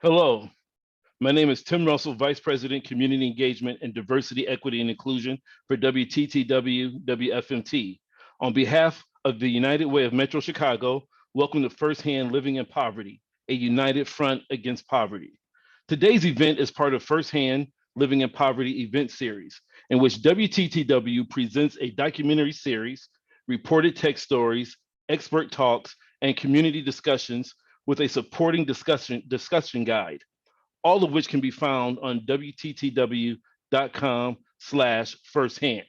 Hello, my name is Tim Russell, Vice President, Community Engagement and Diversity, Equity, and Inclusion for WTTW WFMT. On behalf of the United Way of Metro Chicago, welcome to Firsthand Living in Poverty, a united front against poverty. Today's event is part of Firsthand Living in Poverty event series, in which WTTW presents a documentary series, reported text stories, expert talks, and community discussions with a supporting discussion guide, all of which can be found on WTTW.com/firsthand.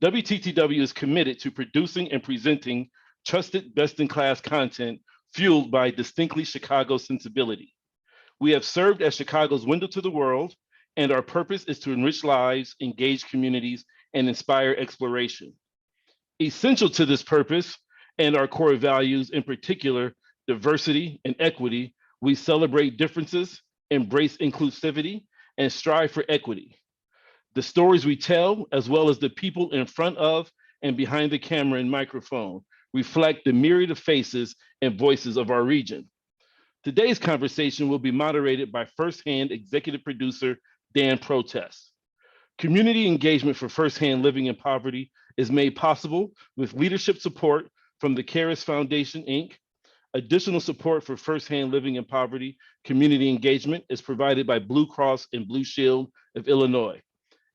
WTTW is committed to producing and presenting trusted best-in-class content fueled by distinctly Chicago sensibility. We have served as Chicago's window to the world, and our purpose is to enrich lives, engage communities, and inspire exploration. Essential to this purpose and our core values, in particular, diversity and equity, we celebrate differences, embrace inclusivity, and strive for equity. The stories we tell, as well as the people in front of and behind the camera and microphone, reflect the myriad of faces and voices of our region. Today's conversation will be moderated by Firsthand Executive Producer Dan Protess. Community engagement for Firsthand Living in Poverty is made possible with leadership support from the Caris Foundation, Inc. Additional support for Firsthand Living in Poverty community engagement is provided by Blue Cross and Blue Shield of Illinois.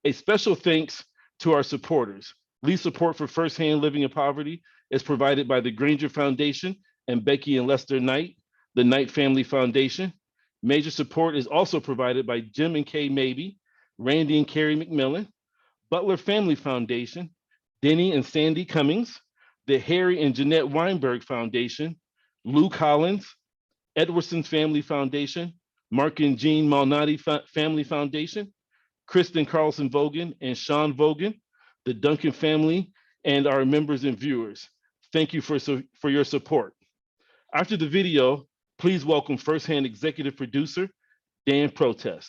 A special thanks to our supporters. Lead support for Firsthand Living in Poverty is provided by the Granger Foundation and Becky and Lester Knight, the Knight Family Foundation. Major support is also provided by Jim and Kay Mabey, Randy and Carrie McMillan, Butler Family Foundation, Denny and Sandy Cummings, the Harry and Jeanette Weinberg Foundation, Lou Collins, Edwardson Family Foundation, Mark and Jean Malnati Family Foundation, Kristen Carlson Vogan and Sean Vogan, the Duncan family, and our members and viewers. Thank you for your support. After the video, please welcome Firsthand Executive Producer, Dan Protess.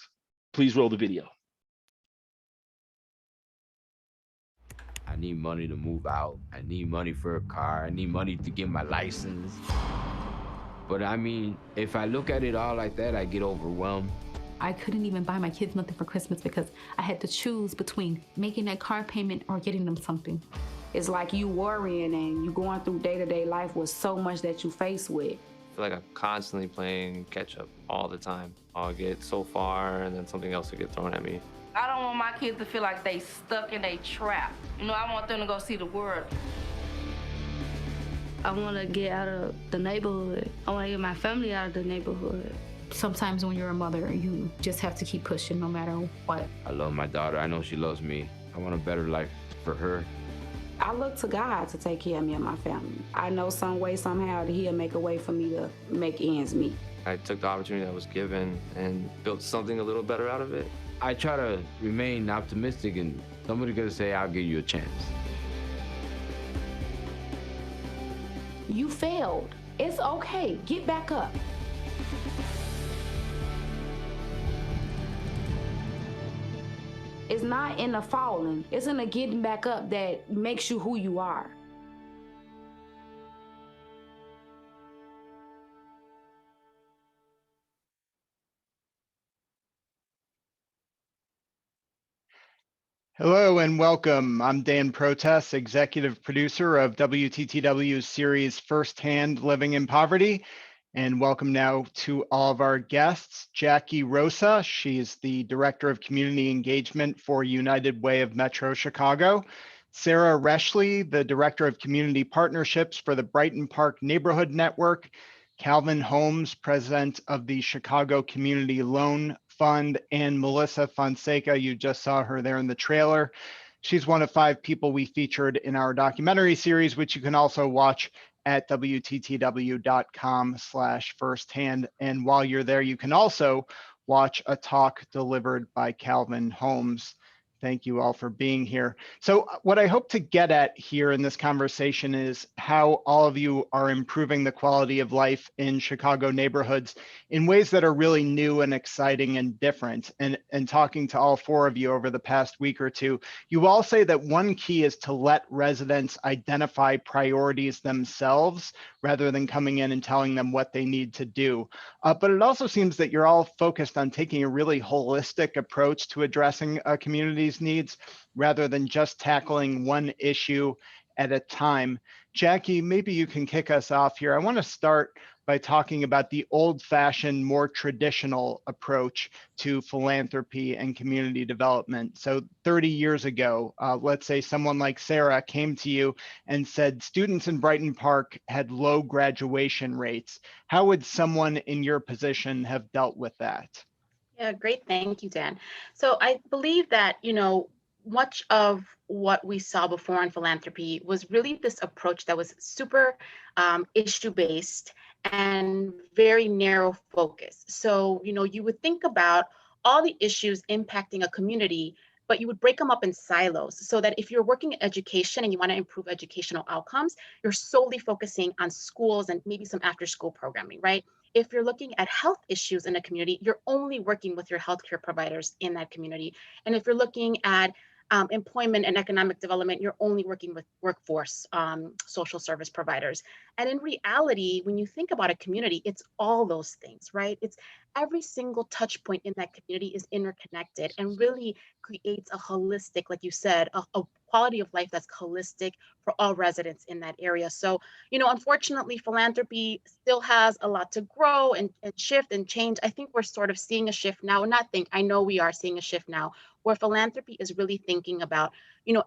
Please roll the video. I need money to move out. I need money for a car. I need money to get my license. But I mean, if I look at it all like that, I get overwhelmed. I couldn't even buy my kids nothing for Christmas because I had to choose between making that car payment or getting them something. It's like you worrying and you going through day-to-day life with so much that you face with. I feel like I'm constantly playing catch up all the time. I'll get so far and then something else will get thrown at me. I don't want my kids to feel like they stuck in a trap. You know, I want them to go see the world. I want to get out of the neighborhood. I want to get my family out of the neighborhood. Sometimes when you're a mother, you just have to keep pushing no matter what. I love my daughter. I know she loves me. I want a better life for her. I look to God to take care of me and my family. I know some way, somehow, that He'll make a way for me to make ends meet. I took the opportunity that was given and built something a little better out of it. I try to remain optimistic, and somebody's gonna say, I'll give you a chance. You failed. It's okay. Get back up. It's not in the falling. It's in the getting back up that makes you who you are. Hello and welcome. I'm Dan Protess, executive producer of WTTW's series Firsthand Living in Poverty. And welcome now to all of our guests. Jackie Rosa, she's the Director of Community Engagement for United Way of Metro Chicago. Sara Reschly, the Director of Community Partnerships for the Brighton Park Neighborhood Network. Calvin Holmes, President of the Chicago Community Loan Fund, and Melissa Fonseca, you just saw her there in the trailer. She's one of 5 people we featured in our documentary series, which you can also watch at WTTW.com/firsthand. And while you're there, you can also watch a talk delivered by Calvin Holmes. Thank you all for being here. So what I hope to get at here in this conversation is how all of you are improving the quality of life in Chicago neighborhoods in ways that are really new and exciting and different. And talking to all four of you over the past week or two, you all say that one key is to let residents identify priorities themselves rather than coming in and telling them what they need to do. But it also seems that you're all focused on taking a really holistic approach to addressing a community's needs rather than just tackling one issue at a time. Jackie, maybe you can kick us off here. I want to start by talking about the old-fashioned, more traditional approach to philanthropy and community development. So 30 years ago, let's say someone like Sara came to you and said students in Brighton Park had low graduation rates. How would someone in your position have dealt with that? Yeah, great. Thank you, Dan. So I believe that, much of what we saw before in philanthropy was really this approach that was super issue-based and very narrow focus. So, you would think about all the issues impacting a community, but you would break them up in silos so that if you're working in education and you want to improve educational outcomes, you're solely focusing on schools and maybe some after-school programming, right? If you're looking at health issues in a community, you're only working with your healthcare providers in that community. And if you're looking at employment and economic development, you're only working with workforce social service providers. And in reality, when you think about a community, it's all those things, right? It's every single touch point in that community is interconnected and really creates a holistic, like you said, a quality of life that's holistic for all residents in that area. So, unfortunately, philanthropy still has a lot to grow and shift and change. I think we're sort of seeing a shift now, I know we are seeing a shift now where philanthropy is really thinking about,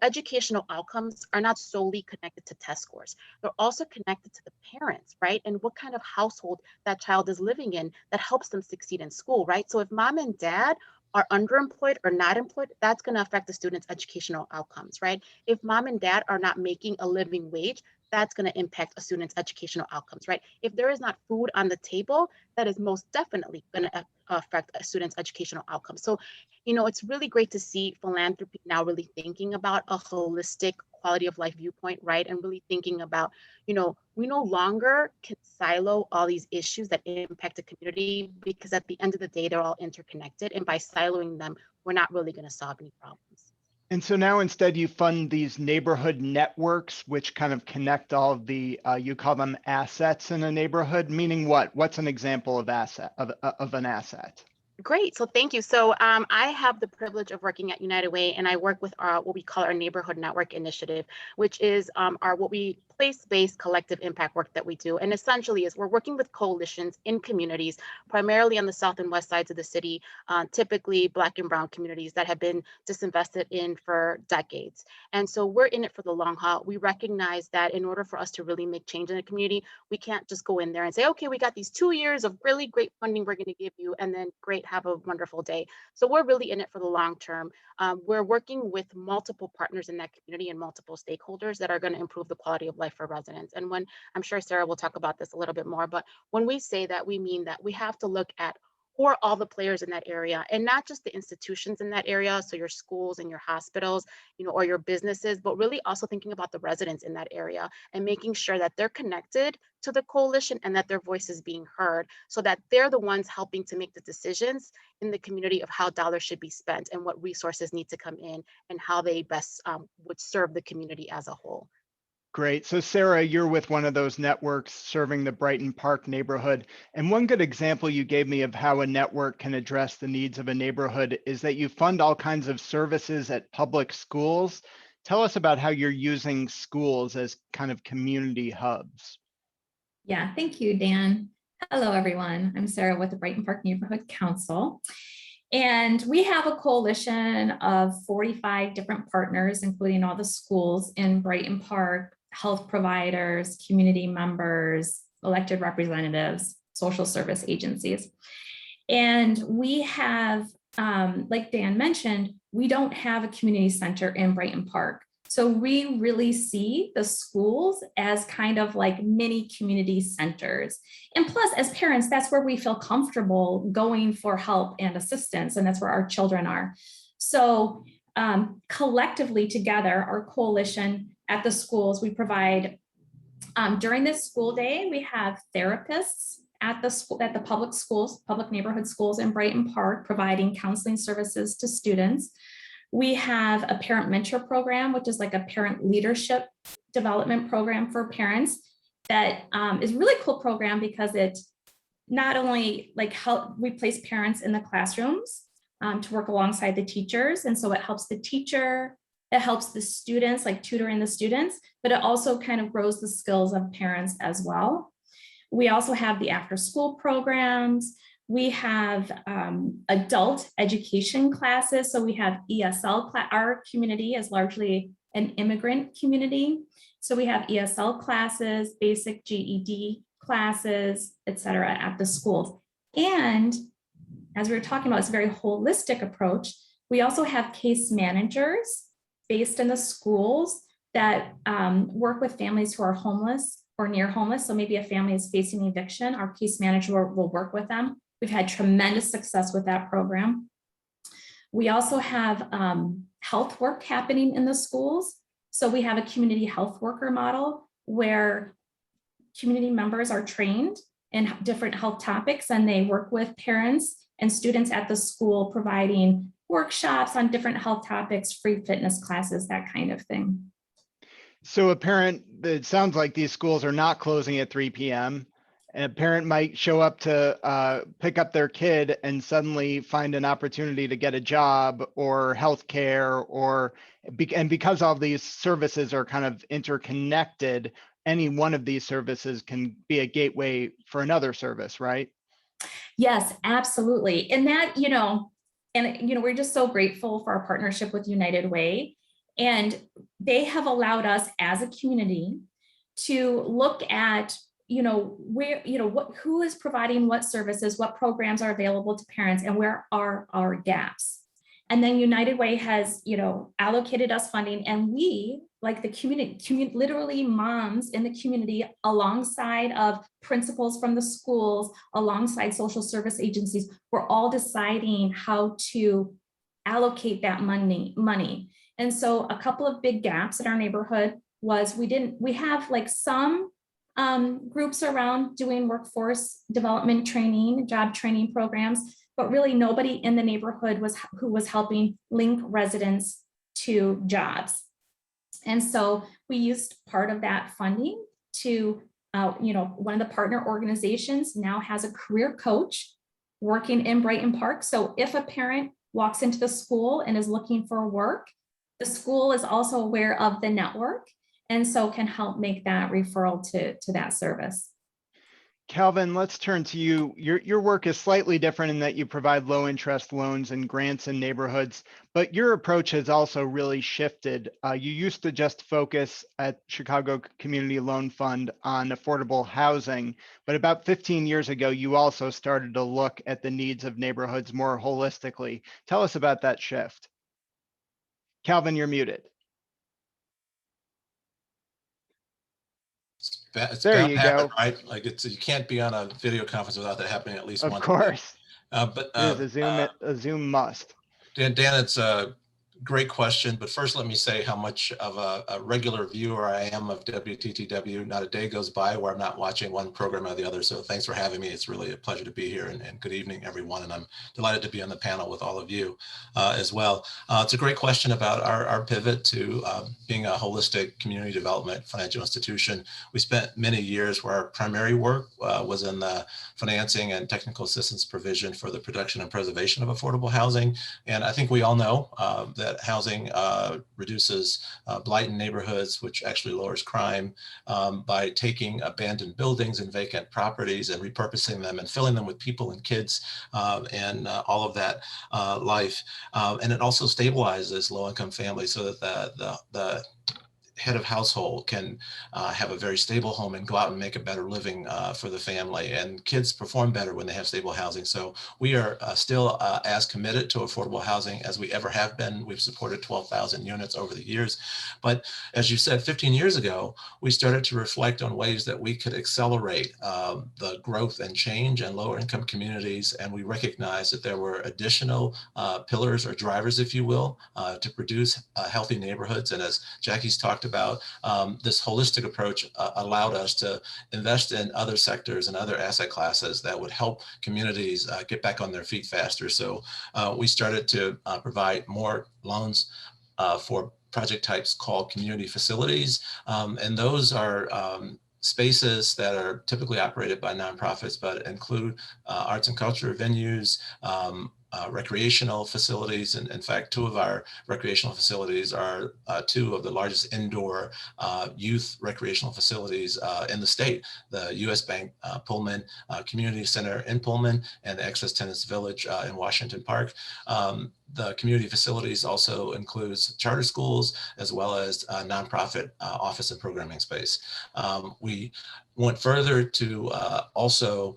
educational outcomes are not solely connected to test scores. They're also connected to the parents, right? And what kind of household that child is living in that helps them succeed in school, right? So if mom and dad are underemployed or not employed, that's going to affect the student's educational outcomes, right? If mom and dad are not making a living wage, that's going to impact a student's educational outcomes, right? If there is not food on the table, that is most definitely going to affect a student's educational outcomes. So, it's really great to see philanthropy now really thinking about a holistic quality of life viewpoint, right? And really thinking about, we no longer can silo all these issues that impact the community because at the end of the day, they're all interconnected. And by siloing them, we're not really going to solve any problems. And so now instead you fund these neighborhood networks, which kind of connect all of the, you call them assets in a neighborhood, meaning what? What's an example of an asset? Great. So thank you. So I have the privilege of working at United Way, and I work with what we call our Neighborhood Network Initiative, which is our what we place-based collective impact work that we do. And essentially is we're working with coalitions in communities, primarily on the south and west sides of the city, typically Black and Brown communities that have been disinvested in for decades. And so we're in it for the long haul. We recognize that in order for us to really make change in the community, we can't just go in there and say, okay, we got these 2 years of really great funding we're going to give you, and then great, have a wonderful day. So we're really in it for the long term. We're working with multiple partners in that community and multiple stakeholders that are going to improve the quality of life for residents. And when, I'm sure Sara will talk about this a little bit more, but when we say that, we mean that we have to look at who are all the players in that area, and not just the institutions in that area, so your schools and your hospitals, or your businesses, but really also thinking about the residents in that area and making sure that they're connected to the coalition and that their voice is being heard, so that they're the ones helping to make the decisions in the community of how dollars should be spent and what resources need to come in and how they best would serve the community as a whole. Great. So Sara, you're with one of those networks serving the Brighton Park neighborhood. And one good example you gave me of how a network can address the needs of a neighborhood is that you fund all kinds of services at public schools. Tell us about how you're using schools as kind of community hubs. Yeah, thank you, Dan. Hello, everyone. I'm Sara with the Brighton Park Neighborhood Council. And we have a coalition of 45 different partners, including all the schools in Brighton Park, health providers, community members, elected representatives, social service agencies. And we have, like Dan mentioned, we don't have a community center in Brighton Park. So we really see the schools as kind of like mini community centers. And plus, as parents, that's where we feel comfortable going for help and assistance, and that's where our children are. So collectively together, our coalition at the schools, we provide, during this school day, we have therapists at the school, at the public schools, public neighborhood schools in Brighton Park, providing counseling services to students. We have a parent mentor program, which is like a parent leadership development program for parents that is a really cool program because it not only like we place parents in the classrooms to work alongside the teachers. And so it helps the teacher, it helps the students, like tutoring the students, but it also kind of grows the skills of parents as well. We also have the after school programs. We have adult education classes. So we have ESL, our community is largely an immigrant community. So we have ESL classes, basic GED classes, et cetera, at the schools. And as we were talking about, it's a very holistic approach. We also have case managers based in the schools that work with families who are homeless or near homeless. So maybe a family is facing eviction, our case manager will work with them. We've had tremendous success with that program. We also have health work happening in the schools. So we have a community health worker model where community members are trained in different health topics and they work with parents and students at the school, providing workshops on different health topics, free fitness classes, that kind of thing. So a parent, it sounds like these schools are not closing at 3 p.m. A parent might show up to pick up their kid and suddenly find an opportunity to get a job or healthcare, and because all these services are kind of interconnected, any one of these services can be a gateway for another service, right? Yes, absolutely. And that, we're just so grateful for our partnership with United Way. And they have allowed us as a community to look at, who is providing what services, what programs are available to parents, and where are our gaps. And then United Way has, allocated us funding, and we, like the community, literally moms in the community, alongside of principals from the schools, alongside social service agencies, we're all deciding how to allocate that money. And so a couple of big gaps in our neighborhood was we have like some groups around doing workforce development training, job training programs, but really nobody in the neighborhood who was helping link residents to jobs. And so we used part of that funding to, one of the partner organizations now has a career coach working in Brighton Park. So if a parent walks into the school and is looking for work, the school is also aware of the network and so can help make that referral to that service. Calvin, let's turn to you. Your work is slightly different in that you provide low interest loans and grants in neighborhoods, but your approach has also really shifted. You used to just focus at Chicago Community Loan Fund on affordable housing, but about 15 years ago, you also started to look at the needs of neighborhoods more holistically. Tell us about that shift. Calvin, you're muted. It's there bound you to happen, go. right? Like you can't be on a video conference without that happening at least once. Of course. But it is a Zoom must. Dan, it's a great question, but first let me say how much of a regular viewer I am of WTTW. Not a day goes by where I'm not watching one program or the other. So thanks for having me. It's really a pleasure to be here, and good evening, everyone. And I'm delighted to be on the panel with all of you as well. It's a great question about our pivot to being a holistic community development financial institution. We spent many years where our primary work was in the financing and technical assistance provision for the production and preservation of affordable housing. And I think we all know that housing reduces blight in neighborhoods, which actually lowers crime by taking abandoned buildings and vacant properties and repurposing them and filling them with people and kids and all of that life. And it also stabilizes low-income families so that the head of household can have a very stable home and go out and make a better living for the family. And kids perform better when they have stable housing. So we are still as committed to affordable housing as we ever have been. We've supported 12,000 units over the years. But as you said, 15 years ago, we started to reflect on ways that we could accelerate the growth and change in lower income communities. And we recognized that there were additional pillars or drivers, if you will, to produce healthy neighborhoods. And as Jackie's talked about, this holistic approach allowed us to invest in other sectors and other asset classes that would help communities get back on their feet faster. So we started to provide more loans for project types called community facilities. And those are spaces that are typically operated by nonprofits, but include arts and culture venues, recreational facilities. And in fact, two of our recreational facilities are two of the largest indoor youth recreational facilities in the state, the US Bank Pullman Community Center in Pullman and the Access Tennis Village in Washington Park. The community facilities also includes charter schools as well as nonprofit office and programming space. We went further to also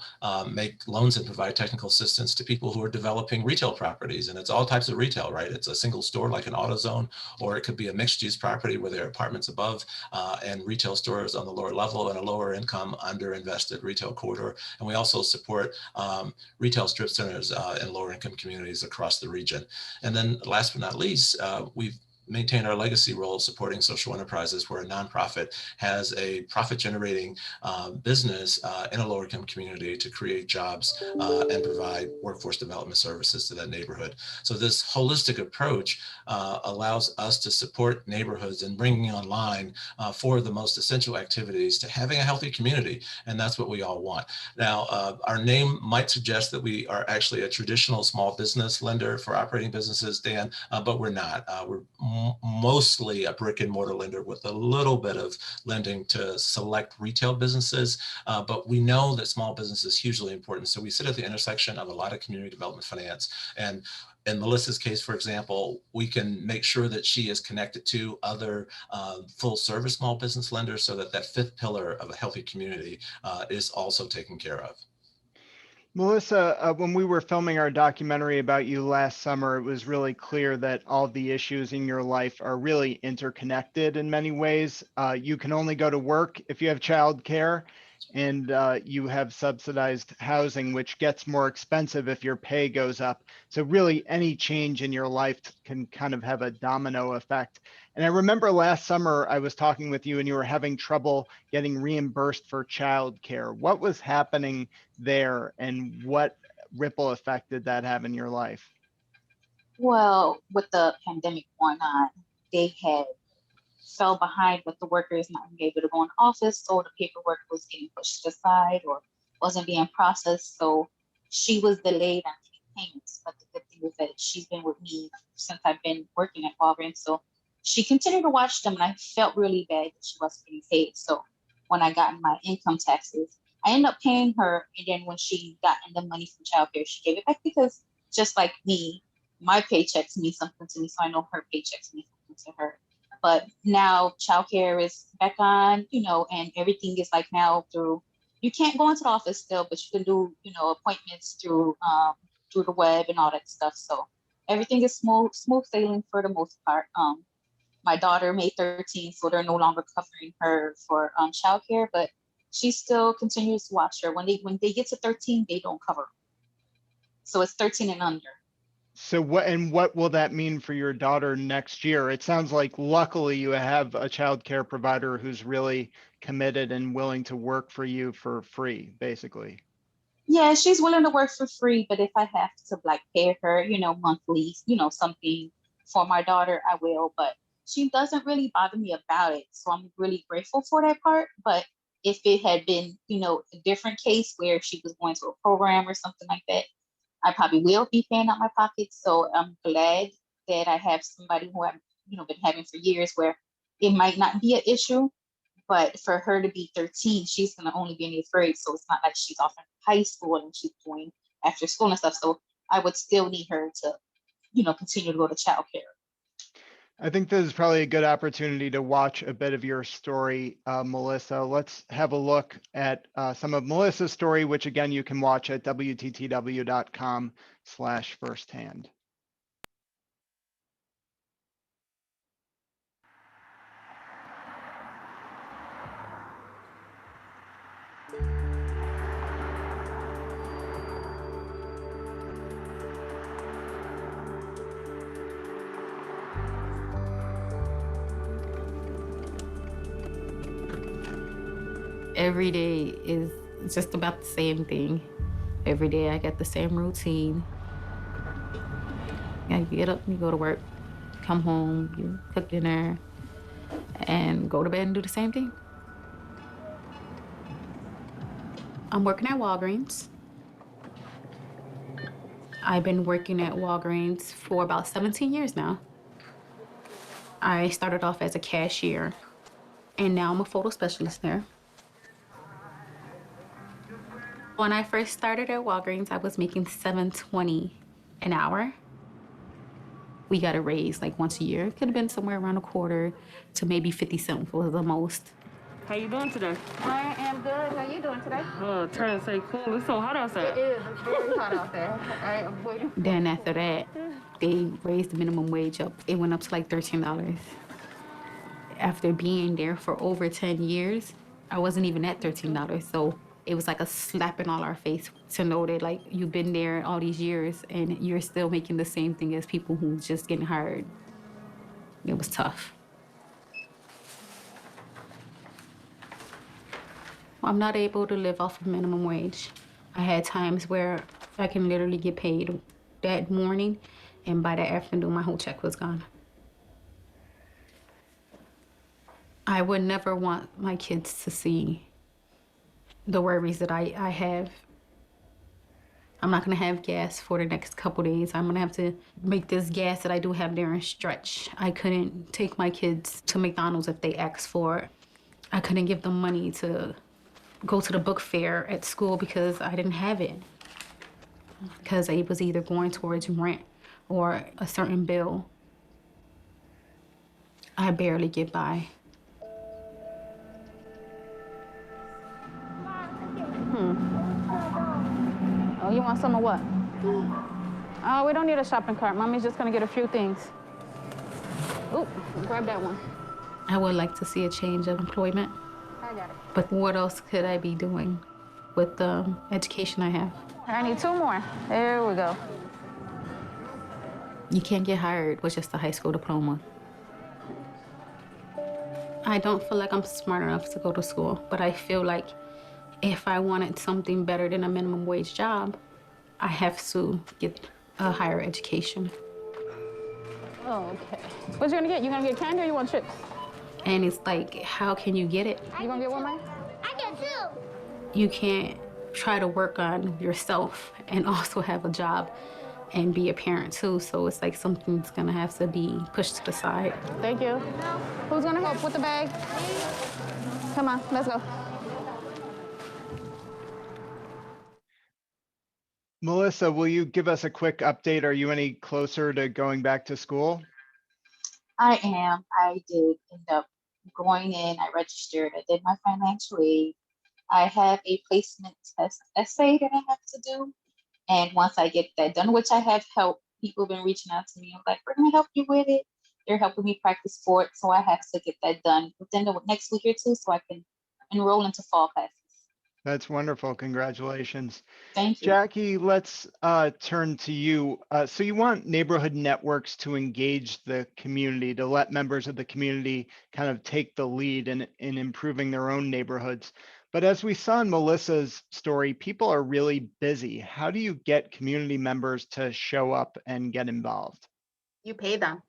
make loans and provide technical assistance to people who are developing retail properties. And it's all types of retail, right? It's a single store like an AutoZone, or it could be a mixed use property where there are apartments above and retail stores on the lower level and a lower income underinvested retail corridor. And we also support retail strip centers in lower income communities across the region. And then last but not least, we've maintain our legacy role supporting social enterprises where a nonprofit has a profit generating business in a lower income community to create jobs and provide workforce development services to that neighborhood. So this holistic approach allows us to support neighborhoods and bringing online for the most essential activities to having a healthy community. And that's what we all want. Now, our name might suggest that we are actually a traditional small business lender for operating businesses, Dan, but we're not. We're mostly a brick and mortar lender with a little bit of lending to select retail businesses, but we know that small business is hugely important. So we sit at the intersection of a lot of community development finance. And in Melissa's case, for example, we can make sure that she is connected to other full service small business lenders so that that fifth pillar of a healthy community is also taken care of. Melissa, when we were filming our documentary about you last summer, it was really clear that all the issues in your life are really interconnected in many ways. You can only go to work if you have childcare, and you have subsidized housing, which gets more expensive if your pay goes up. So really any change in your life can kind of have a domino effect. And I remember last summer I was talking with you and you were having trouble getting reimbursed for childcare. What was happening there and what ripple effect did that have in your life? Well, with the pandemic going on, they had fell behind with the workers not being able to go in office, so the paperwork was getting pushed aside or wasn't being processed. So she was delayed on getting payments. But the good thing is that she's been with me since I've been working at Walgreens. So she continued to watch them, and I felt really bad that she wasn't getting paid. So when I got my income taxes, I ended up paying her. And then when she got in the money from childcare, she gave it back because just like me, my paychecks mean something to me. So I know her paychecks mean something to her. But now childcare is back on, and everything is like now through, you can't go into the office still, but you can do, appointments through the web and all that stuff. So everything is smooth sailing for the most part. My daughter made 13, so they're no longer covering her for childcare, but she still continues to watch her. When they get to 13, they don't cover her. So it's 13 and under. So what will that mean for your daughter next year? It sounds like luckily you have a child care provider who's really committed and willing to work for you for free, basically. Yeah, she's willing to work for free, but if I have to pay her, monthly, something for my daughter, I will. But she doesn't really bother me about it. So I'm really grateful for that part. But if it had been, a different case where she was going to a program or something like that, I probably will be paying out my pocket. So I'm glad that I have somebody who I've, been having for years where it might not be an issue, but for her to be 13, she's going to only be in 8th grade. So it's not like she's off in high school and she's doing after school and stuff. So I would still need her to, continue to go to childcare. I think this is probably a good opportunity to watch a bit of your story, Melissa. Let's have a look at some of Melissa's story, which again, you can watch at wttw.com/firsthand. Every day is just about the same thing. Every day I get the same routine. You get up, you go to work, come home, you cook dinner, and go to bed and do the same thing. I'm working at Walgreens. I've been working at Walgreens for about 17 years now. I started off as a cashier, and now I'm a photo specialist there. When I first started at Walgreens, I was making $7.20 an hour. We got a raise like once a year. It could have been somewhere around a quarter to maybe 50 cents for the most. How you doing today? I am good. How you doing today? Oh, trying to say cool. It's so hot outside. It is. It's very hot out there. I'm waiting. Then after that, they raised the minimum wage up. It went up to like $13. After being there for over 10 years, I wasn't even at $13. So it was like a slap in all our face to know that like you've been there all these years and you're still making the same thing as people who's just getting hired. It was tough. I'm not able to live off of minimum wage. I had times where I can literally get paid that morning, and by the afternoon, my whole check was gone. I would never want my kids to see the worries that I have. I'm not gonna have gas for the next couple days. I'm gonna have to make this gas that I do have there and stretch. I couldn't take my kids to McDonald's if they asked for it. I couldn't give them money to go to the book fair at school because I didn't have it. Because it was either going towards rent or a certain bill. I barely get by. Oh, you want some of what? Oh, we don't need a shopping cart. Mommy's just gonna get a few things. Ooh, grab that one. I would like to see a change of employment. I got it. But what else could I be doing with the education I have? I need 2 more. There we go. You can't get hired with just a high school diploma. I don't feel like I'm smart enough to go to school, but I feel like if I wanted something better than a minimum wage job, I have to get a higher education. Oh, okay. What you gonna get? You gonna get candy or you want chips? And it's like, how can you get it? You gonna get one, Mike? I get 2. You can't try to work on yourself and also have a job and be a parent too. So it's like something's gonna have to be pushed to the side. Thank you. Who's gonna help with the bag? Come on, let's go. Melissa, will you give us a quick update? Are you any closer to going back to school? I am. I did end up going in. I registered. I did my financial aid. I have a placement test essay that I have to do. And once I get that done, which I have help, people have been reaching out to me. I'm like, we're going to help you with it. They're helping me practice for it. So I have to get that done within the next week or two so I can enroll into fall classes. That's wonderful. Congratulations. Thank you. Jackie, let's turn to you. So you want neighborhood networks to engage the community, to let members of the community kind of take the lead in improving their own neighborhoods. But as we saw in Melissa's story, people are really busy. How do you get community members to show up and get involved? You pay them.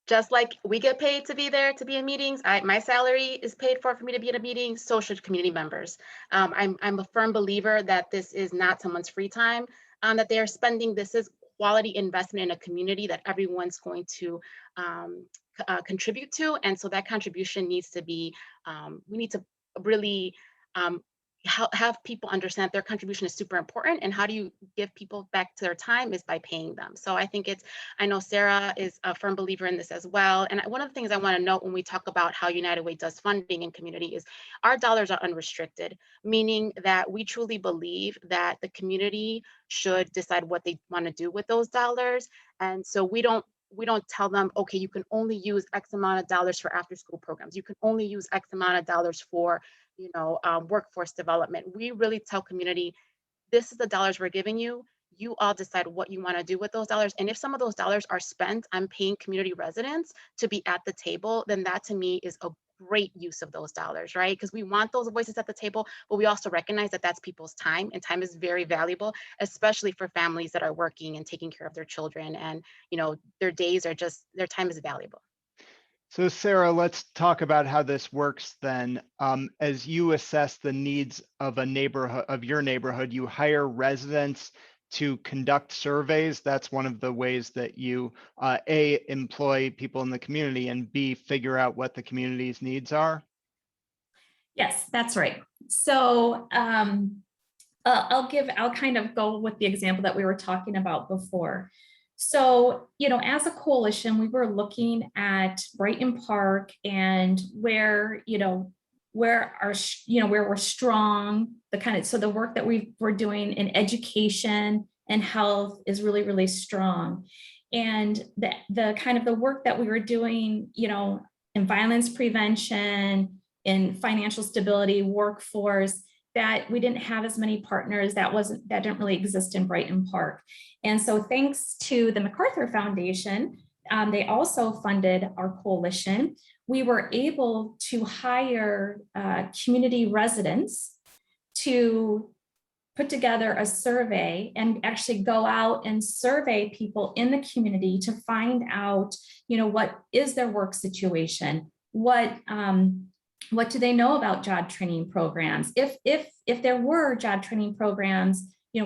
Just like we get paid to be there, to be in meetings, my salary is paid for me to be in a meeting, so should community members. I'm a firm believer that this is not someone's free time that they are spending. This is quality investment in a community that everyone's going to contribute to. And so that contribution needs to be, we need to really have people understand their contribution is super important, and how do you give people back to their time is by paying them. So I think I know Sara is a firm believer in this as well. And one of the things I want to note when we talk about how United Way does funding in community is our dollars are unrestricted, meaning that we truly believe that the community should decide what they want to do with those dollars. And so we don't tell them, okay, you can only use X amount of dollars for after school programs. You can only use X amount of dollars for workforce development. We really tell community, this is the dollars we're giving you. You all decide what you want to do with those dollars. And if some of those dollars are spent on paying community residents to be at the table, then that to me is a great use of those dollars, right? Because we want those voices at the table, but we also recognize that that's people's time, and time is very valuable, especially for families that are working and taking care of their children. And, their days are their time is valuable. So Sara, let's talk about how this works then. As you assess the needs of your neighborhood, you hire residents to conduct surveys. That's one of the ways that you A, employ people in the community, and B, figure out what the community's needs are. Yes, that's right. So I'll kind of go with the example that we were talking about before. So, as a coalition, we were looking at Brighton Park and where we're strong, so the work that we're doing in education and health is really, really strong. And the work that we were doing, in violence prevention, in financial stability, workforce, that we didn't have as many partners, that didn't really exist in Brighton Park. And so thanks to the MacArthur Foundation, they also funded our coalition. We were able to hire community residents to put together a survey and actually go out and survey people in the community to find out, what is their work situation? What do they know about job training programs? If there were job training programs,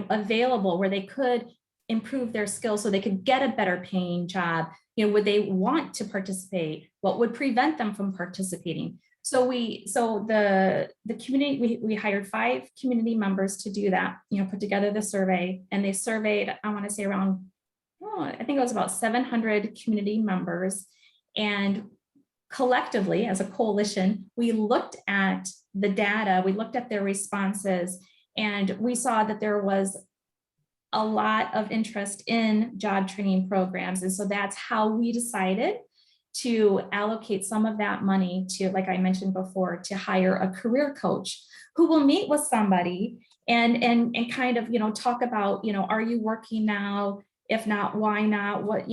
available where they could improve their skills so they could get a better paying job, would they want to participate? What would prevent them from participating? So the community, we hired 5 community members to do that, put together the survey, and they surveyed, I want to say around, I think it was about 700 community members. And collectively, as a coalition, we looked at the data, we looked at their responses, and we saw that there was a lot of interest in job training programs. And so that's how we decided to allocate some of that money to, like I mentioned before, to hire a career coach who will meet with somebody and kind of, talk about, are you working now? If not, why not? What,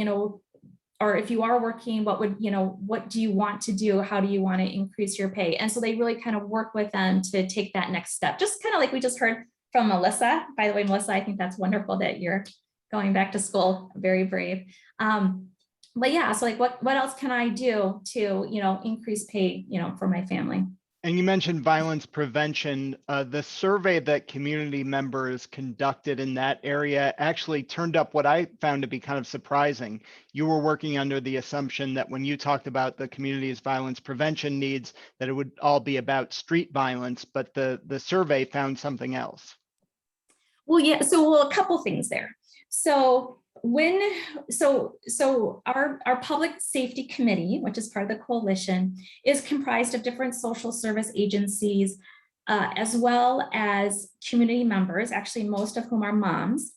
or if you are working, what do you want to do? How do you want to increase your pay? And so they really kind of work with them to take that next step. Just kind of like we just heard from Melissa. By the way, Melissa, I think that's wonderful that you're going back to school. Very brave. But yeah, so like what else can I do to, increase pay, for my family? And you mentioned violence prevention. The survey that community members conducted in that area actually turned up what I found to be kind of surprising. You were working under the assumption that when you talked about the community's violence prevention needs, that it would all be about street violence, but the survey found something else. Well, yeah, so a couple things there. So our public safety committee, which is part of the coalition, is comprised of different social service agencies, as well as community members, actually most of whom are moms.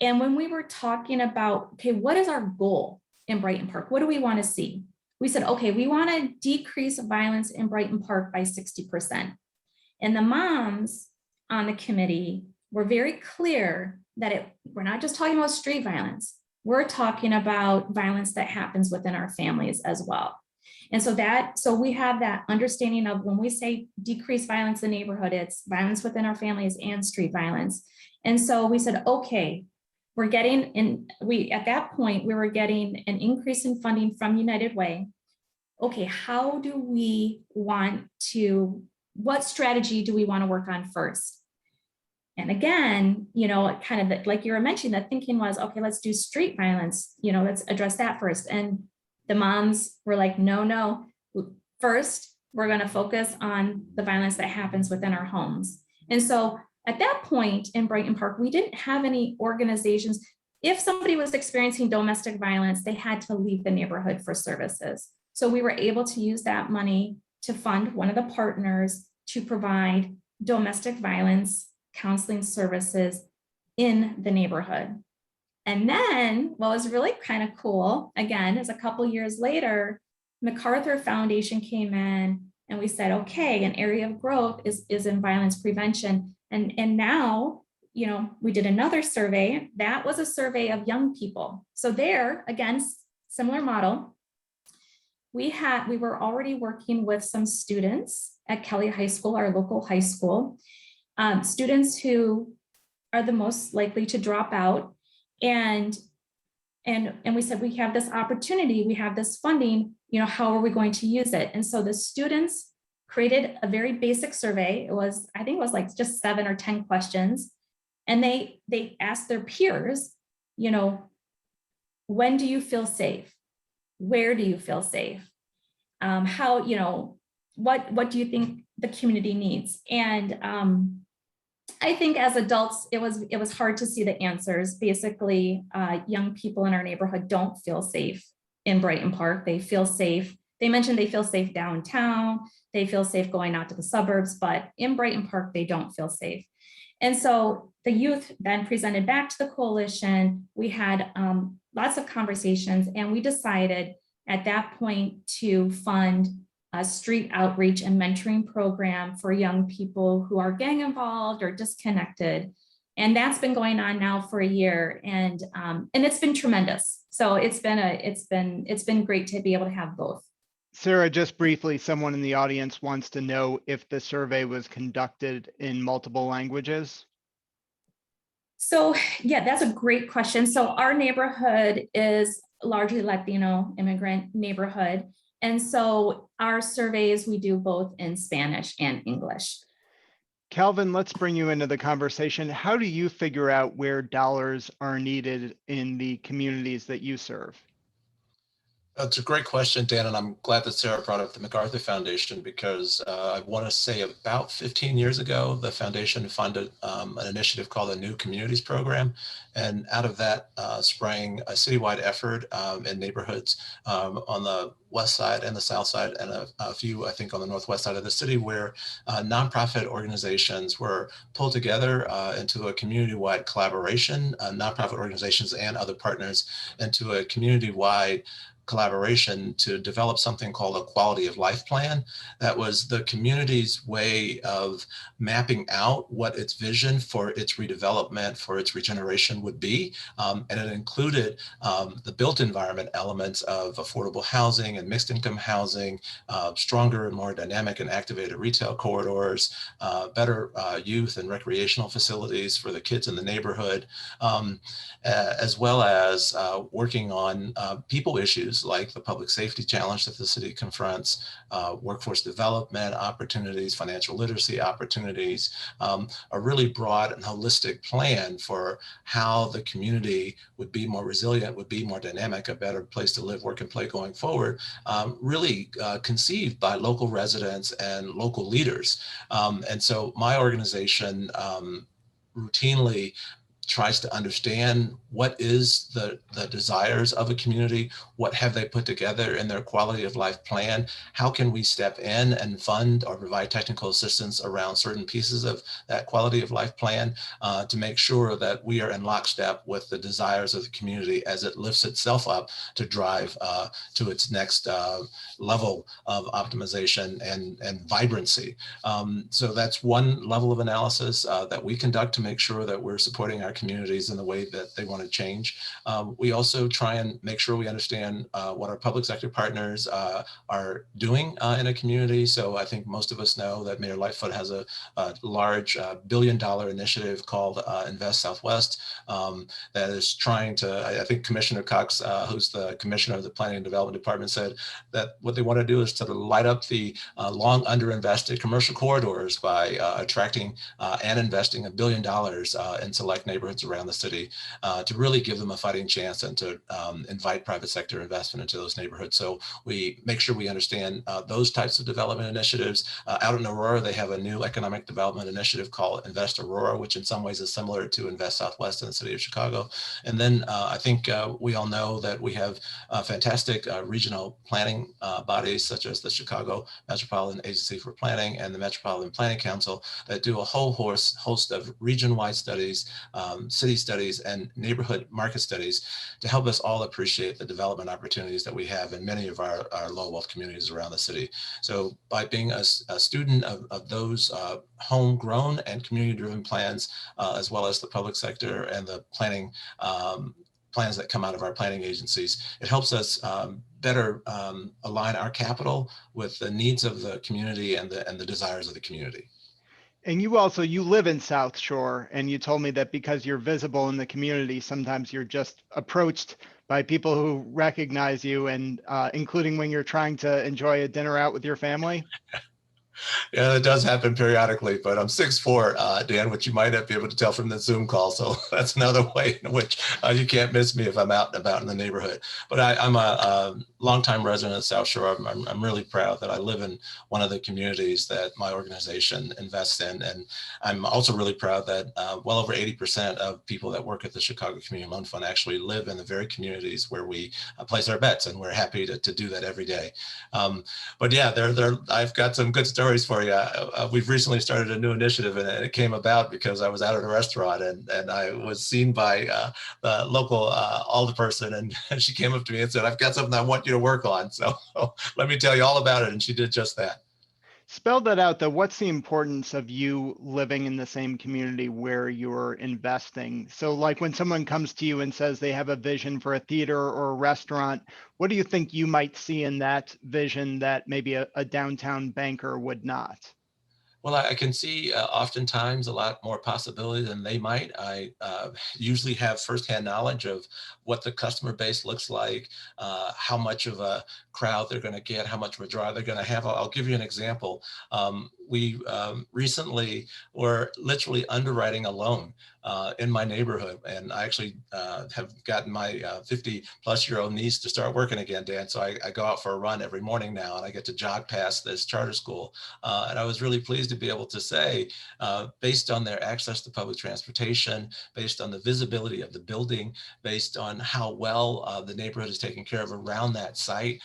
And when we were talking about, okay, what is our goal in Brighton Park? What do we want to see? We said, okay, we want to decrease violence in Brighton Park by 60%. And the moms on the committee were very clear that we're not just talking about street violence. We're talking about violence that happens within our families as well. And so we have that understanding of when we say decrease violence in the neighborhood, it's violence within our families and street violence. And so we said, okay, at that point, we were getting an increase in funding from United Way. Okay, what strategy do we want to work on first? And again, kind of like you were mentioning, the thinking was, okay, let's do street violence, let's address that first. And the moms were like, no, first, we're going to focus on the violence that happens within our homes. And so at that point in Brighton Park, we didn't have any organizations. If somebody was experiencing domestic violence, they had to leave the neighborhood for services. So we were able to use that money to fund one of the partners to provide domestic violence counseling services in the neighborhood. And then what was really kind of cool, again, is a couple years later, MacArthur Foundation came in and we said, okay, an area of growth is in violence prevention. And now, you know, we did another survey. That was a survey of young people. So there, again, similar model. We were already working with some students at Kelly High School, our local high school, students who are the most likely to drop out. And we said, we have this opportunity, we have this funding, you know, how are we going to use it? And so the students created a very basic survey. I think it was like just 7 or 10 questions. And they asked their peers, you know, when do you feel safe? Where do you feel safe? How, you know, what do you think the community needs? And I think as adults, it was hard to see the answers. Basically, young people in our neighborhood don't feel safe in Brighton Park. They feel safe. They mentioned they feel safe downtown. They feel safe going out to the suburbs, but in Brighton Park, they don't feel safe. And so the youth then presented back to the coalition. We had lots of conversations, and we decided at that point to fund a street outreach and mentoring program for young people who are gang involved or disconnected. And that's been going on now for a year, and it's been tremendous. So it's been great to be able to have both. Sara, just briefly, someone in the audience wants to know if the survey was conducted in multiple languages. So yeah, that's a great question. So our neighborhood is largely Latino immigrant neighborhood. And so our surveys, we do both in Spanish and English. Calvin, let's bring you into the conversation. How do you figure out where dollars are needed in the communities that you serve? That's a great question, Dan, and I'm glad that Sara brought up the MacArthur Foundation, because I want to say about 15 years ago, the foundation funded an initiative called the New Communities Program. And out of that sprang a citywide effort in neighborhoods on the west side and the south side, and a few, I think, on the northwest side of the city, where nonprofit organizations were pulled together into a community-wide collaboration, nonprofit organizations and other partners into a community-wide collaboration to develop something called a quality of life plan. That was the community's way of mapping out what its vision for its redevelopment, for its regeneration would be. And it included the built environment elements of affordable housing and mixed income housing, stronger and more dynamic and activated retail corridors, better youth and recreational facilities for the kids in the neighborhood, as well as working on people issues like the public safety challenge that the city confronts, workforce development opportunities, financial literacy opportunities, a really broad and holistic plan for how the community would be more resilient, would be more dynamic, a better place to live, work, and play going forward, really conceived by local residents and local leaders. And so my organization routinely tries to understand what is the desires of a community, what have they put together in their quality of life plan, how can we step in and fund or provide technical assistance around certain pieces of that quality of life plan to make sure that we are in lockstep with the desires of the community as it lifts itself up to drive to its next level of optimization and vibrancy. So that's one level of analysis that we conduct to make sure that we're supporting our communities in the way that they want to change. We also try and make sure we understand what our public sector partners are doing in a community. So I think most of us know that Mayor Lightfoot has a large $1 billion initiative called Invest Southwest that is trying to, I think Commissioner Cox, who's the commissioner of the Planning and Development Department, said that what they want to do is to light up the long underinvested commercial corridors by attracting and investing $1 billion in select neighborhoods neighborhoods around the city to really give them a fighting chance and to invite private sector investment into those neighborhoods. So we make sure we understand those types of development initiatives. Out in Aurora, they have a new economic development initiative called Invest Aurora, which in some ways is similar to Invest Southwest in the city of Chicago. And then I think we all know that we have fantastic regional planning bodies such as the Chicago Metropolitan Agency for Planning and the Metropolitan Planning Council that do a whole host of region-wide studies, city studies, and neighborhood market studies to help us all appreciate the development opportunities that we have in many of our low wealth communities around the city. So by being a student of those homegrown and community-driven plans, as well as the public sector and the planning plans that come out of our planning agencies, it helps us better align our capital with the needs of the community and the desires of the community. And you live in South Shore, and you told me that because you're visible in the community, sometimes you're just approached by people who recognize you, and including when you're trying to enjoy a dinner out with your family. Yeah, that does happen periodically, but I'm 6'4", Dan, which you might not be able to tell from the Zoom call. So that's another way in which you can't miss me if I'm out and about in the neighborhood. But I'm a longtime resident of South Shore. I'm really proud that I live in one of the communities that my organization invests in. And I'm also really proud that well over 80% of people that work at the Chicago Community Loan Fund actually live in the very communities where we place our bets. And we're happy to do that every day. But yeah, I've got some good stories for you. We've recently started a new initiative, and it came about because I was out at a restaurant and I was seen by the local alderperson, and she came up to me and said, "I've got something I want you to work on. So let me tell you all about it." And she did just that. Spell that out though. What's the importance of you living in the same community where you're investing? So like when someone comes to you and says they have a vision for a theater or a restaurant, what do you think you might see in that vision that maybe a downtown banker would not? Well, I can see oftentimes a lot more possibility than they might. I usually have firsthand knowledge of what the customer base looks like, how much of a crowd they're going to get, how much of a draw they're going to have. I'll give you an example. We recently were literally underwriting a loan in my neighborhood. And I actually have gotten my 50-plus-year-old niece to start working again, Dan. So I go out for a run every morning now, and I get to jog past this charter school. And I was really pleased to be able to say, based on their access to public transportation, based on the visibility of the building, based on how well the neighborhood is taken care of around that site,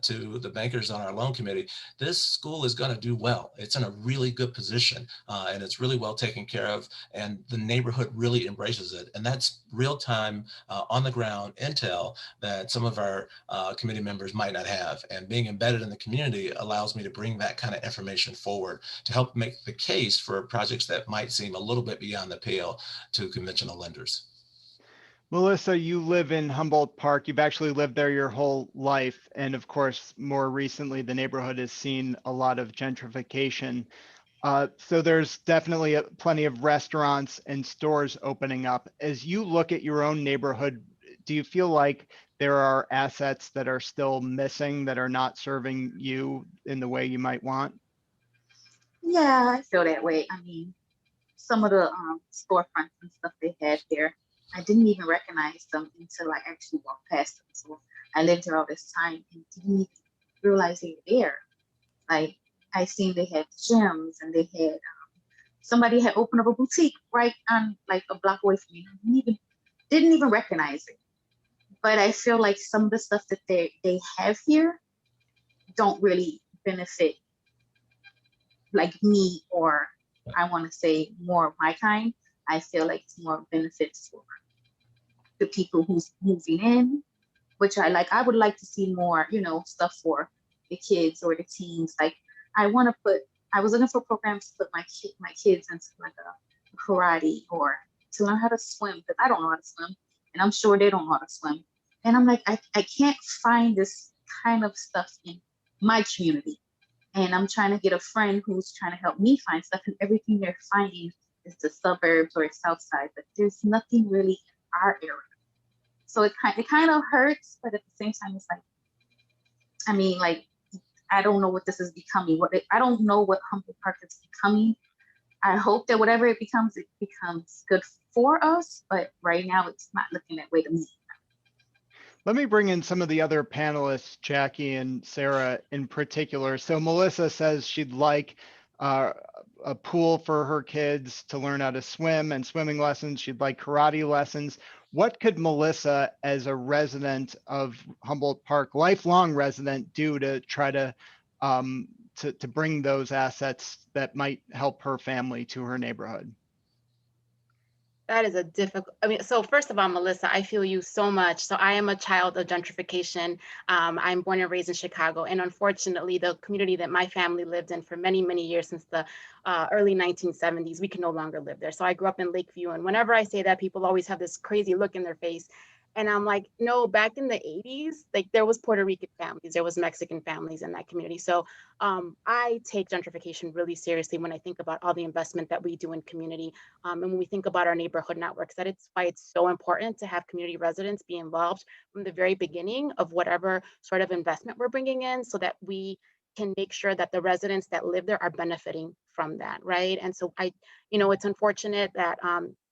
to the bankers on our loan committee, this school is going to do well. It's in a really good position, and it's really well taken care of, and the neighborhood really embraces it. And that's real time on the ground intel that some of our committee members might not have. And being embedded in the community allows me to bring that kind of information forward to help make the case for projects that might seem a little bit beyond the pale to conventional lenders. Melissa, you live in Humboldt Park. You've actually lived there your whole life. And of course, more recently, the neighborhood has seen a lot of gentrification. So there's definitely plenty of restaurants and stores opening up. As you look at your own neighborhood, do you feel like there are assets that are still missing that are not serving you in the way you might want? Yeah, I feel that way. I mean, some of the storefronts and stuff they had there, I didn't even recognize them until I actually walked past them. So I lived there all this time and didn't even realize they were there. Like, I seen they had gyms and they had somebody had opened up a boutique right on like a block away from me. Didn't even recognize it. But I feel like some of the stuff that they have here don't really benefit like me, or I want to say more of my kind. I feel like it's more benefits for the people who's moving in, which I like. I would like to see more, stuff for the kids or the teens. Like I was looking for programs to put my kids into like a karate or to learn how to swim, because I don't know how to swim and I'm sure they don't know how to swim. And I'm like, I can't find this kind of stuff in my community. And I'm trying to get a friend who's trying to help me find stuff, and everything they're finding is the suburbs or south side, but there's nothing really in our area. So it kind of hurts, but at the same time, it's like, I mean, like, I don't know what this is becoming. I don't know what Humboldt Park is becoming. I hope that whatever it becomes good for us, but right now it's not looking that way to me. Let me bring in some of the other panelists, Jackie and Sara in particular. So Melissa says she'd like a pool for her kids to learn how to swim and swimming lessons. She'd like karate lessons. What could Melissa, as a resident of Humboldt Park, lifelong resident, do to try to bring those assets that might help her family to her neighborhood? That is a difficult, I mean, so first of all, Melissa, I feel you so much. So I am a child of gentrification. I'm born and raised in Chicago. And unfortunately, the community that my family lived in for many, many years, since the early 1970s, we can no longer live there. So I grew up in Lakeview. And whenever I say that, people always have this crazy look in their face. And I'm like, no, back in the 80s, like there was Puerto Rican families, there was Mexican families in that community. So I take gentrification really seriously when I think about all the investment that we do in community. And when we think about our neighborhood networks, that it's why it's so important to have community residents be involved from the very beginning of whatever sort of investment we're bringing in, so that we can make sure that the residents that live there are benefiting from that, right? And so it's unfortunate that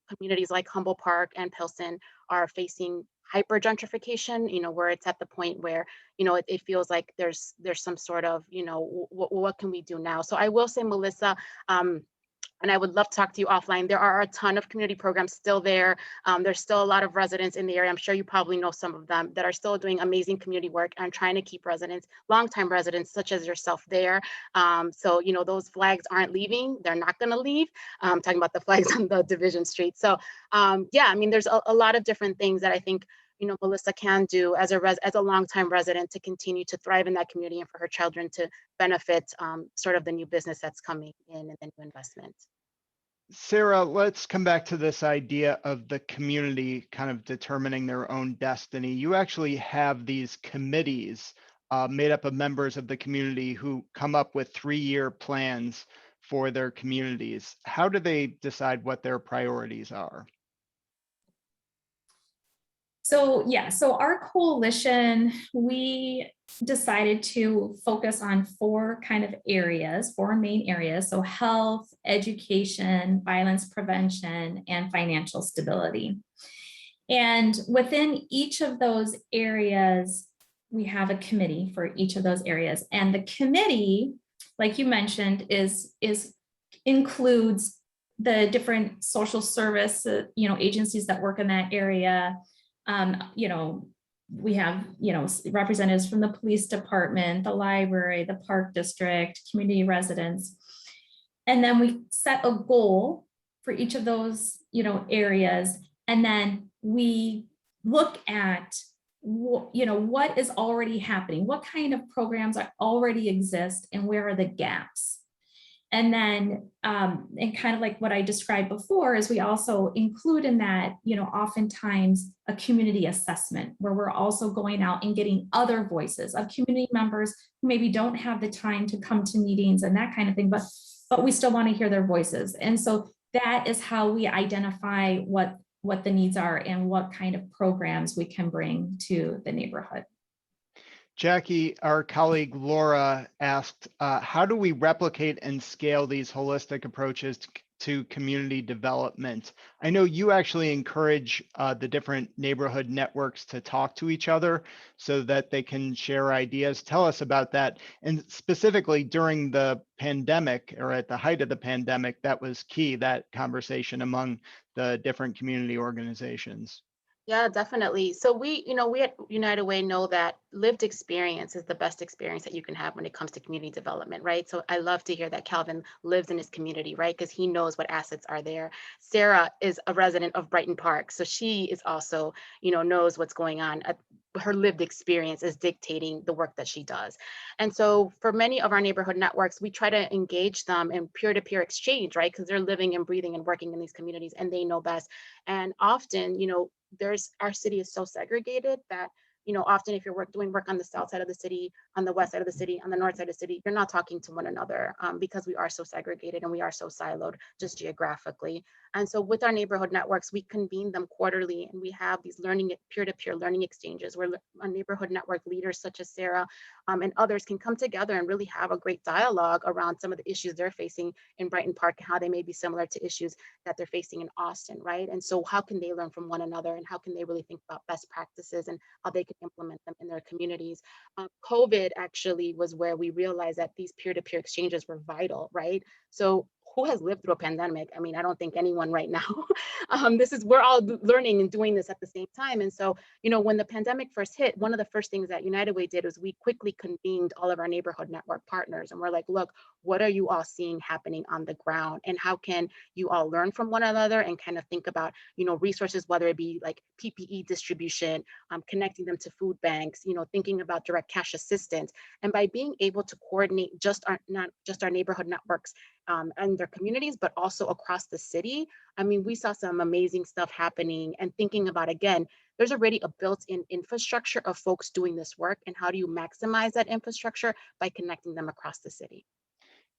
communities like Humboldt Park and Pilsen are facing hyper gentrification, where it's at the point where, it feels like there's some sort of, what can we do now? So I will say, Melissa, and I would love to talk to you offline. There are a ton of community programs still there. There's still a lot of residents in the area. I'm sure you probably know some of them that are still doing amazing community work and trying to keep residents, longtime residents such as yourself there. So, those flags aren't leaving. They're not going to leave. I'm talking about the flags on the Division Street. So yeah, I mean, there's a lot of different things that I think Melissa can do as a longtime resident to continue to thrive in that community and for her children to benefit sort of the new business that's coming in and the new investment. Sara, let's come back to this idea of the community kind of determining their own destiny. You actually have these committees made up of members of the community who come up with 3-year plans for their communities. How do they decide what their priorities are? So yeah, so our coalition, we decided to focus on 4 main areas. So health, education, violence prevention, and financial stability. And within each of those areas, we have a committee for each of those areas. And the committee, like you mentioned, includes the different social service, agencies that work in that area. We have, representatives from the police department, the library, the park district, community residents. And then we set a goal for each of those, areas. And then we look at, what is already happening, what kind of programs already exist, and where are the gaps. And then, and kind of like what I described before, is we also include in that, oftentimes a community assessment, where we're also going out and getting other voices of community members who maybe don't have the time to come to meetings and that kind of thing, but we still want to hear their voices. And so that is how we identify what the needs are and what kind of programs we can bring to the neighborhood. Jackie, our colleague Laura asked, how do we replicate and scale these holistic approaches to community development? I know you actually encourage the different neighborhood networks to talk to each other so that they can share ideas. Tell us about that. And specifically during the pandemic, or at the height of the pandemic, that was key, that conversation among the different community organizations. Yeah, definitely. So we at United Way know that lived experience is the best experience that you can have when it comes to community development, right? So I love to hear that Calvin lives in his community, right? Because he knows what assets are there. Sara is a resident of Brighton Park, so she is also, knows what's going on. Her lived experience is dictating the work that she does. And so for many of our neighborhood networks, we try to engage them in peer-to-peer exchange, right? Because they're living and breathing and working in these communities and they know best. And often, our city is so segregated that you know, often if you're doing work on the south side of the city, on the west side of the city, on the north side of the city, you're not talking to one another because we are so segregated and we are so siloed just geographically. And so with our neighborhood networks, we convene them quarterly, and we have these peer-to-peer learning exchanges where our neighborhood network leaders such as Sara and others can come together and really have a great dialogue around some of the issues they're facing in Brighton Park and how they may be similar to issues that they're facing in Austin, right? And so how can they learn from one another, and how can they really think about best practices and how they can implement them in their communities? COVID actually was where we realized that these peer-to-peer exchanges were vital, right? So who has lived through a pandemic? I mean, I don't think anyone right now. We're all learning and doing this at the same time. And so, you know, when the pandemic first hit, one of the first things that United Way did was we quickly convened all of our neighborhood network partners. And we're like, look, what are you all seeing happening on the ground? And how can you all learn from one another and kind of think about, you know, resources, whether it be like PPE distribution, connecting them to food banks, you know, thinking about direct cash assistance. And by being able to coordinate not just our neighborhood networks and their communities, but also across the city, I mean, we saw some amazing stuff happening. And thinking about, again, there's already a built-in infrastructure of folks doing this work. And how do you maximize that infrastructure? By connecting them across the city.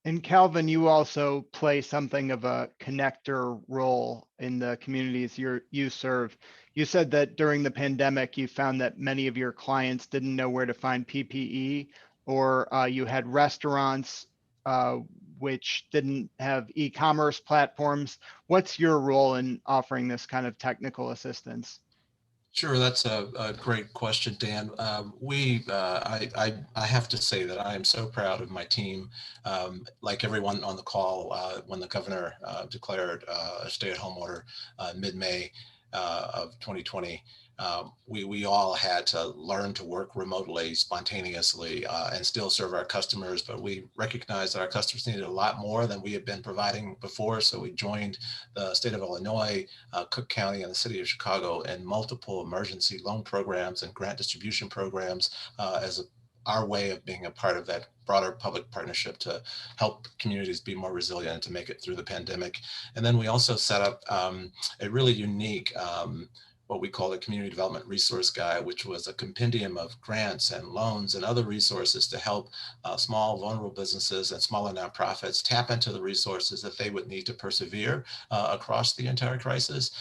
And Calvin, you also play something of a connector role in the communities you serve. You said that during the pandemic, you found that many of your clients didn't know where to find PPE, or you had restaurants which didn't have e-commerce platforms. What's your role in offering this kind of technical assistance? Sure, that's a great question, Dan. I have to say that I am so proud of my team. Like everyone on the call, when the governor declared a stay-at-home order mid-May of 2020, we all had to learn to work remotely, spontaneously, and still serve our customers. But we recognized that our customers needed a lot more than we had been providing before. So we joined the state of Illinois, Cook County, and the city of Chicago in multiple emergency loan programs and grant distribution programs as our way of being a part of that broader public partnership to help communities be more resilient and to make it through the pandemic. And then we also set up a really unique what we call the Community Development Resource Guide, which was a compendium of grants and loans and other resources to help small vulnerable businesses and smaller nonprofits tap into the resources that they would need to persevere across the entire crisis.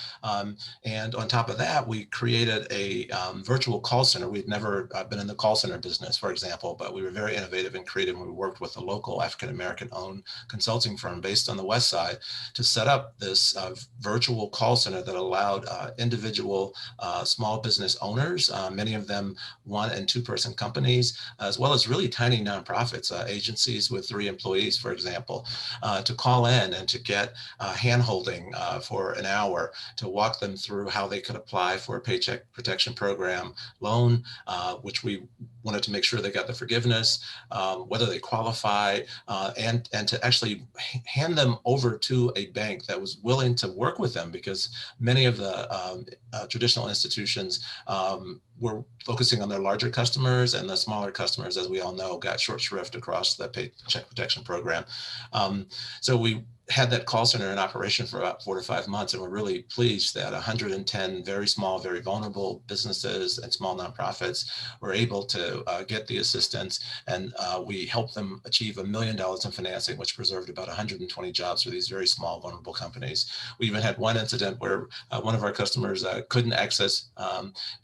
And on top of that, we created a virtual call center. We'd never been in the call center business, for example, but we were very innovative and creative. And we worked with a local African-American owned consulting firm based on the West Side to set up this virtual call center that allowed individual small business owners, many of them 1- and 2-person companies, as well as really tiny nonprofits, agencies with 3 employees, for example, to call in and to get hand-holding for an hour to walk them through how they could apply for a Paycheck Protection Program loan, which we wanted to make sure they got the forgiveness, whether they qualify, and to actually hand them over to a bank that was willing to work with them, because many of the traditional institutions were focusing on their larger customers, and the smaller customers, as we all know, got short shrift across the Paycheck Protection Program. So we had that call center in operation for about 4 to 5 months, and we're really pleased that 110 very small, very vulnerable businesses and small nonprofits were able to get the assistance, and we helped them achieve $1 million in financing, which preserved about 120 jobs for these very small, vulnerable companies. We even had one incident where one of our customers couldn't access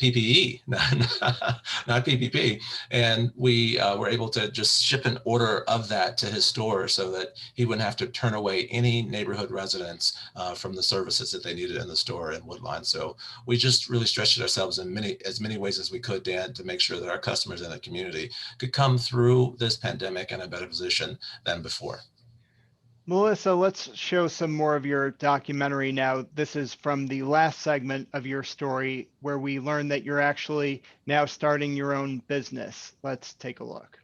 PPE, not PPP, and we were able to just ship an order of that to his store so that he wouldn't have to turn away any neighborhood residents from the services that they needed in the store in Woodlawn. So we just really stretched ourselves in as many ways as we could, Dan, to make sure that our customers in the community could come through this pandemic in a better position than before. Melissa, let's show some more of your documentary now. This is from the last segment of your story, where we learned that you're actually now starting your own business. Let's take a look.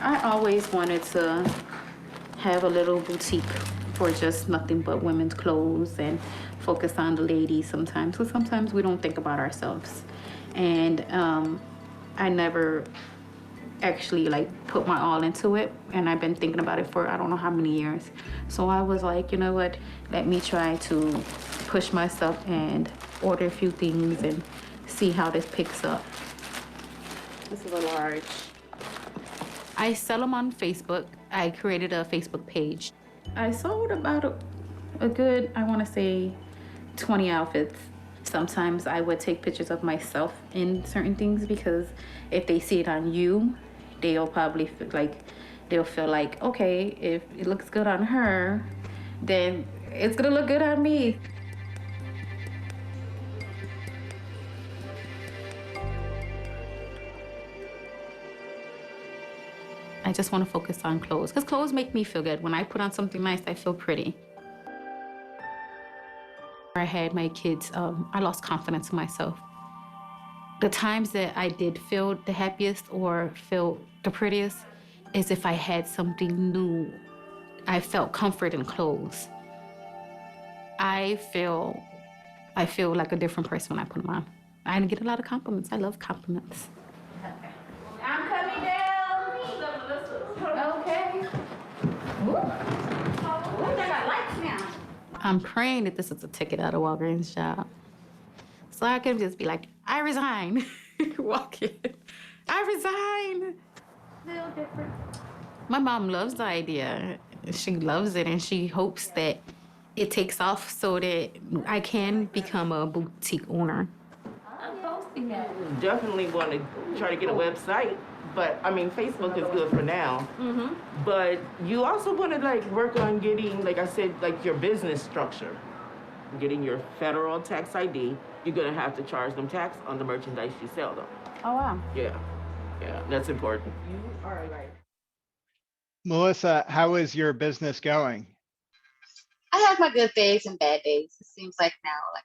I always wanted to have a little boutique for just nothing but women's clothes and focus on the ladies sometimes, because sometimes we don't think about ourselves. And I never actually like put my all into it, and I've been thinking about it for I don't know how many years. So I was like, you know what, let me try to push myself and order a few things and see how this picks up. This is a large. I sell them on Facebook. I created a Facebook page. I sold about a good, I want to say 20 outfits. Sometimes I would take pictures of myself in certain things, because if they see it on you, they'll probably feel like, okay, if it looks good on her, then it's gonna look good on me. I just want to focus on clothes, because clothes make me feel good. When I put on something nice, I feel pretty. I had my kids, I lost confidence in myself. The times that I did feel the happiest or feel the prettiest is if I had something new. I felt comfort in clothes. I feel like a different person when I put them on. I get a lot of compliments. I love compliments. I'm coming down. Okay. Ooh, they got lights now. I'm praying that this is a ticket out of Walgreens job, so I can just be like, I resign. Walk in. I resign. Little different. My mom loves the idea. She loves it, and she hopes that it takes off so that I can become a boutique owner. Definitely want to try to get a website, but I mean, Facebook is good for now. But you also want to like work on getting, like I said, like your business structure, getting your federal tax ID. You're gonna have to charge them tax on the merchandise you sell them. Oh, wow. Yeah, that's important. You are right. Melissa, how is your business going? I have my good days and bad days. It seems like now, like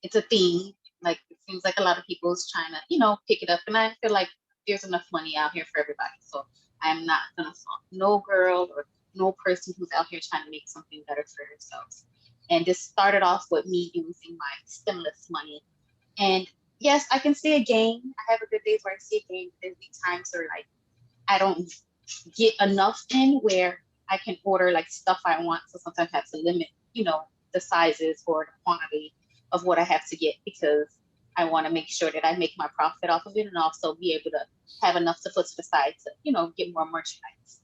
it's a theme. Like it seems like a lot of people is trying to, pick it up. And I feel like there's enough money out here for everybody. So I'm not gonna fault no girl or no person who's out here trying to make something better for themselves. And this started off with me using my stimulus money. And yes, I can see a gain. I have a good days where I see a gain. There's be times where like I don't get enough in where I can order like stuff I want. So sometimes I have to limit, the sizes or the quantity of what I have to get, because I want to make sure that I make my profit off of it and also be able to have enough to put to the side to, get more merchandise.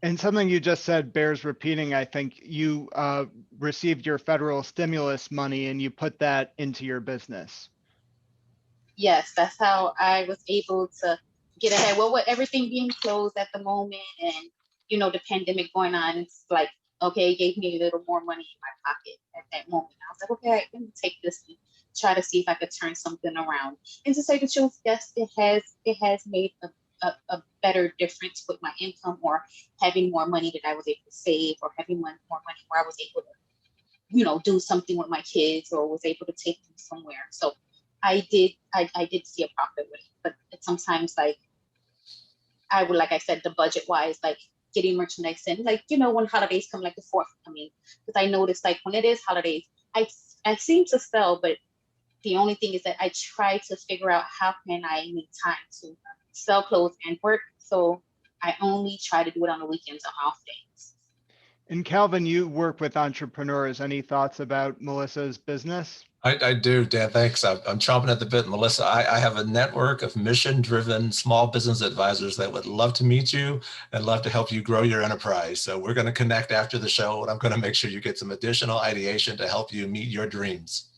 And something you just said bears repeating. I think you received your federal stimulus money and you put that into your business. Yes, that's how I was able to get ahead. Well, with everything being closed at the moment and, the pandemic going on, it's like, okay, it gave me a little more money in my pocket at that moment. I was like, okay, let me take this and try to see if I could turn something around. And to say the truth, yes, it has made a better difference with my income, or having more money that I was able to save, or having more money where I was able to, do something with my kids, or was able to take them somewhere. So I did see a profit with it, but sometimes like I would, like I said, the budget wise, like getting merchandise in, like, when holidays come, like the 4th, because I noticed like when it is holidays, I seem to sell, but the only thing is that I try to figure out how can I make time to sell clothes and work. So I only try to do it on the weekends and off days. And Calvin, you work with entrepreneurs. Any thoughts about Melissa's business? I do, Dan, thanks. I'm chomping at the bit, Melissa. I have a network of mission-driven small business advisors that would love to meet you and love to help you grow your enterprise. So we're going to connect after the show, and I'm going to make sure you get some additional ideation to help you meet your dreams.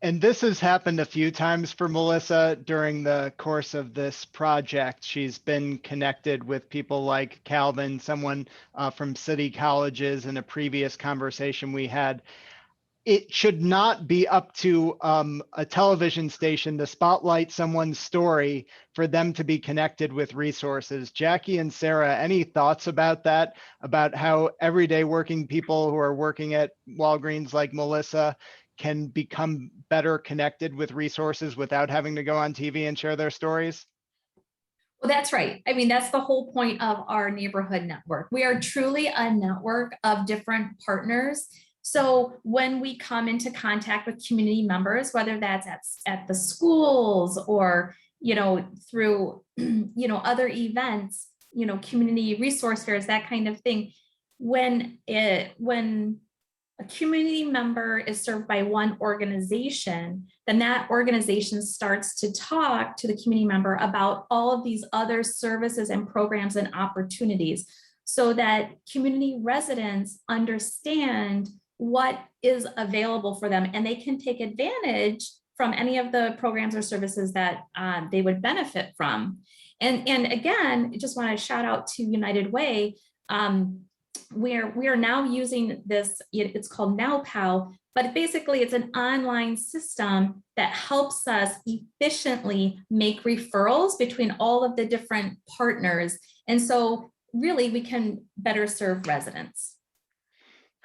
And this has happened a few times for Melissa during the course of this project. She's been connected with people like Calvin, someone from City Colleges, in a previous conversation we had. It should not be up to a television station to spotlight someone's story for them to be connected with resources. Jackie and Sara, any thoughts about that, about how everyday working people who are working at Walgreens like Melissa can become better connected with resources without having to go on TV and share their stories? Well, that's right. I mean, that's the whole point of our neighborhood network. We are truly a network of different partners So when we come into contact with community members, whether that's at the schools or, through, other events, community resource fairs, that kind of thing, when a community member is served by one organization, then that organization starts to talk to the community member about all of these other services and programs and opportunities, so that community residents understand what is available for them and they can take advantage from any of the programs or services that they would benefit from. And again, I just want to shout out to United Way. We are now using this, it's called NowPow, but basically it's an online system that helps us efficiently make referrals between all of the different partners. And so really we can better serve residents.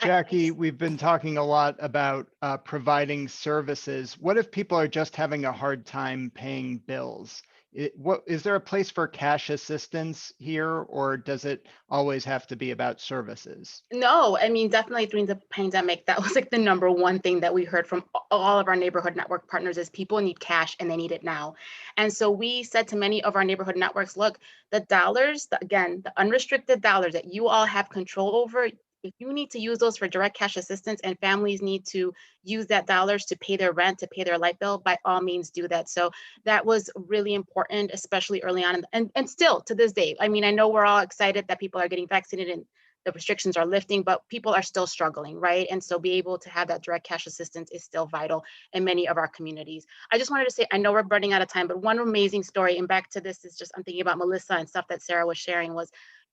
Jackie, we've been talking a lot about providing services. What if people are just having a hard time paying bills? Is there a place for cash assistance here, or does it always have to be about services? No, I mean, definitely during the pandemic, that was like the number one thing that we heard from all of our neighborhood network partners is people need cash and they need it now. And so we said to many of our neighborhood networks, look, the dollars, again, the unrestricted dollars that you all have control over, if you need to use those for direct cash assistance and families need to use that dollars to pay their rent, to pay their light bill, by all means do that. So that was really important, especially early on. And still to this day, I mean, I know we're all excited that people are getting vaccinated and the restrictions are lifting, but people are still struggling, right? And so be able to have that direct cash assistance is still vital in many of our communities. I just wanted to say, I know we're running out of time, but one amazing story, and back to this is just, I'm thinking about Melissa and stuff that Sara was sharing was,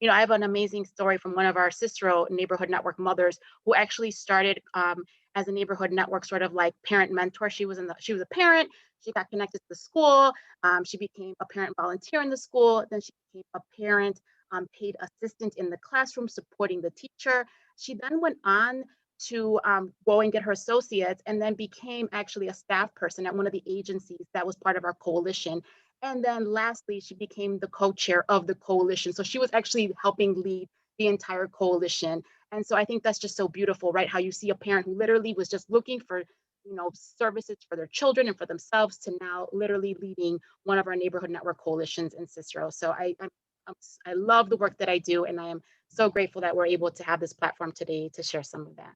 I have an amazing story from one of our Cicero neighborhood network mothers who actually started as a neighborhood network sort of like parent mentor. She was a parent. She got connected to the school. She became a parent volunteer in the school. Then she became a parent paid assistant in the classroom supporting the teacher. She then went on to go and get her associates and then became actually a staff person at one of the agencies that was part of our coalition. And then lastly, she became the co-chair of the coalition. So she was actually helping lead the entire coalition. And so I think that's just so beautiful, right? How you see a parent who literally was just looking for, services for their children and for themselves to now literally leading one of our neighborhood network coalitions in Cicero. So I love the work that I do, and I am so grateful that we're able to have this platform today to share some of that.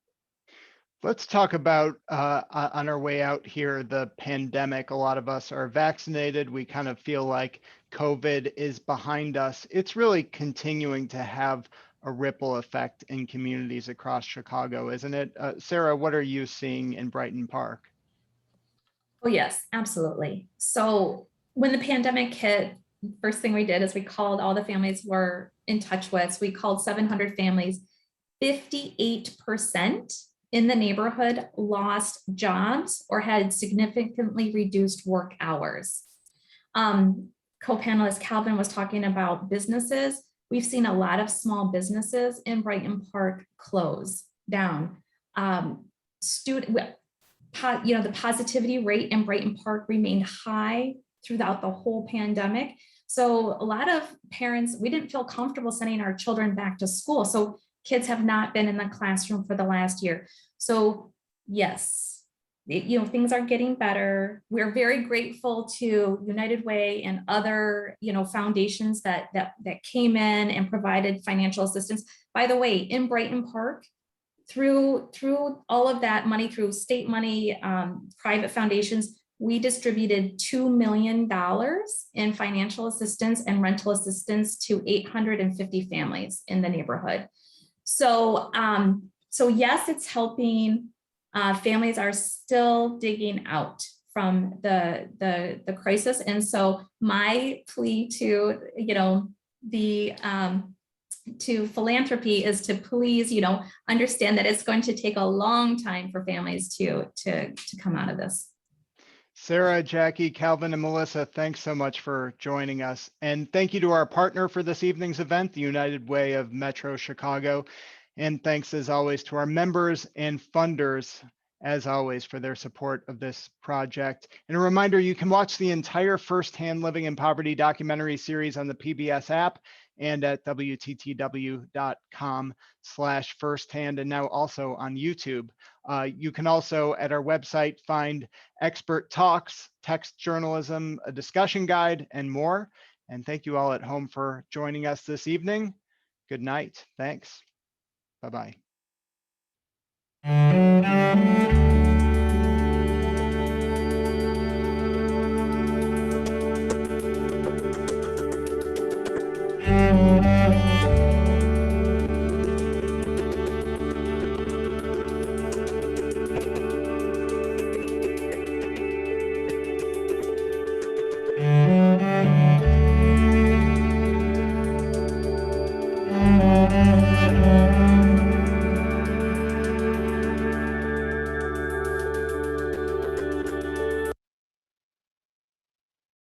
Let's talk about on our way out here, the pandemic. A lot of us are vaccinated. We kind of feel like COVID is behind us. It's really continuing to have a ripple effect in communities across Chicago, isn't it? Sara, what are you seeing in Brighton Park? Oh, yes, absolutely. So when the pandemic hit, first thing we did is we called all the families we're in touch with. So we called 700 families. 58% in the neighborhood lost jobs or had significantly reduced work hours. Co-panelist Calvin was talking about businesses. We've seen a lot of small businesses in Brighton Park close down. The positivity rate in Brighton Park remained high throughout the whole pandemic. So a lot of parents, we didn't feel comfortable sending our children back to school. So kids have not been in the classroom for the last year. So yes, things are getting better. We're very grateful to United Way and other, foundations that came in and provided financial assistance. By the way, in Brighton Park, through all of that money, through state money, private foundations, we distributed $2 million in financial assistance and rental assistance to 850 families in the neighborhood. So yes, it's helping. Families are still digging out from the crisis. And so my plea to, to philanthropy is to please, understand that it's going to take a long time for families to come out of this. Sara, Jackie, Calvin, and Melissa, thanks so much for joining us. And thank you to our partner for this evening's event, the United Way of Metro Chicago. And thanks as always to our members and funders, as always, for their support of this project. And a reminder, you can watch the entire Firsthand Living in Poverty documentary series on the PBS app. and at WTTW.com/firsthand, and now also on YouTube. You can also at our website find expert talks, text journalism, a discussion guide, and more. And thank you all at home for joining us this evening. Good night. Thanks. Bye-bye.